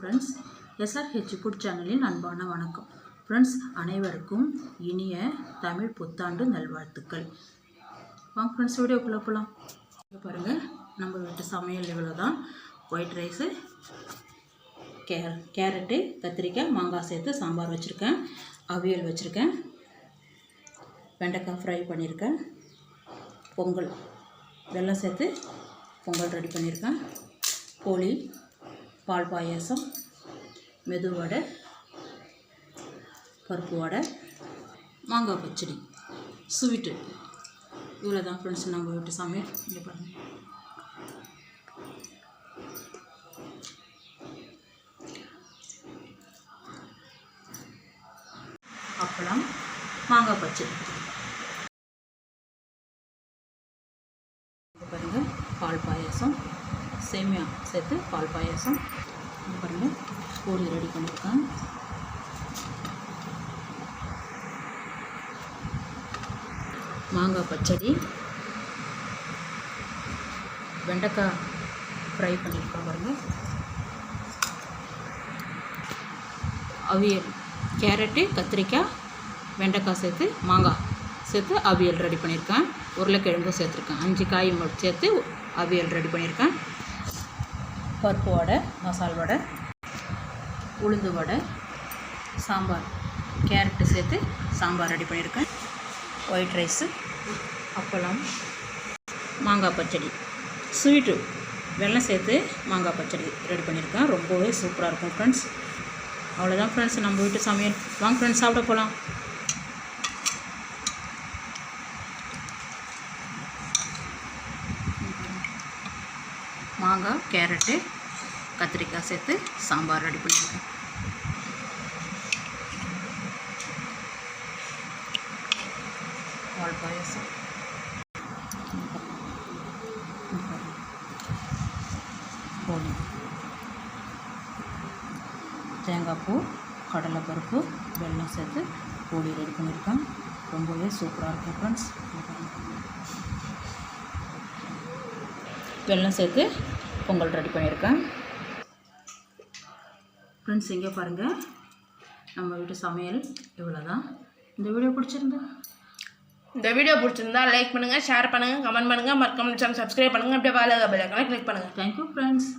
Friends, SRH food சேனலின் அன்பான வணக்கம். ஃப்ரெண்ட்ஸ், அனைவருக்கும் இனிய தமிழ் புத்தாண்டு நல்வாழ்த்துக்கள். வாங்க ஃப்ரெண்ட்ஸ், வீடியோக்குள்ளே போகலாம். பாருங்கள், நம்ம வீட்டு சமையல் இவ்வளோ தான். ஒயிட் ரைஸு, கேரட்டு, கத்திரிக்காய், மாங்காய் சேர்த்து சாம்பார் வச்சுருக்கேன். அவியல் வச்சுருக்கேன். வெண்டைக்காய் ஃப்ரை பண்ணியிருக்கேன். பொங்கல் வெல்லம் சேர்த்து பொங்கல் ரெடி பண்ணியிருக்கேன். கோழி, பால் பாயாசம், மெது வடை, பருப்பு வடை, மாங்காய் பச்சடி, ஸ்வீட்டு. இவ்வளோ தான் ஃப்ரெண்ட்ஸ் நம்ம வீட்டு சமையல். இங்கே பாருங்கள். அப்பளம், மாங்காய் பச்சடி. பாருங்கள், பால் பாயாசம், சேமியா சேர்த்து பால் பாயாசம். பாருங்கள், கோழி ரெடி பண்ணியிருக்கேன். மாங்காய் பச்சடி, வெண்டைக்காய் ஃப்ரை பண்ணியிருக்கேன். பாருங்கள், அவியல், கேரட்டு, கத்திரிக்காய், வெண்டைக்காய் சேர்த்து மாங்காய் சேர்த்து அவியல் ரெடி பண்ணியிருக்கேன். உருளைக்கிழங்கும் சேர்த்துருக்கேன். 5 காய் சேர்த்து அவியல் ரெடி பண்ணியிருக்கேன். பருப்பு வடை, மசால் வடை, உளுந்து வடை, சாம்பார், கேரட்டு சேர்த்து சாம்பார் ரெடி பண்ணியிருக்கேன். ஒயிட் ரைஸு, அப்பளம், மாங்காய் பச்சடி, ஸ்வீட்டு, வெல்லம் சேர்த்து மாங்காய் பச்சடி ரெடி பண்ணியிருக்கேன். ரொம்பவே சூப்பராக இருக்கும் ஃப்ரெண்ட்ஸ். அவ்வளோதான் ஃப்ரெண்ட்ஸ் நம்ம வீட்டு சமையல். வாங்க ஃப்ரெண்ட்ஸ், சாப்பிட போகலாம். மாங்காய், கேரட்டு, கத்திரிக்காய் சேர்த்து சாம்பார் ரெடி பண்ணியிருக்கேன். பால் பாயாசம், கோழி, தேங்காய் பூ, கடலைப்பருப்பு, வெல்லம் சேர்த்து கோழி ரெடி பண்ணியிருக்கேன். ரொம்பவே சூப்பராக இருக்கும் ஃப்ரெண்ட்ஸ். வெல்லம் சேர்த்து பொங்கல் ரெடி பண்ணியிருக்கேன். ஃப்ரெண்ட்ஸ், இங்கே பாருங்கள், நம்ம வீட்டு சமையல் இவ்வளோ தான். இந்த வீடியோ பிடிச்சிருந்தா லைக் பண்ணுங்கள், ஷேர் பண்ணுங்கள், கமெண்ட் பண்ணுங்கள், மறக்காம சேனல் சப்ஸ்கிரைப் பண்ணுங்கள். அப்படியே பெல் ஐகானை கிளிக் பண்ணுங்கள். Thank you friends.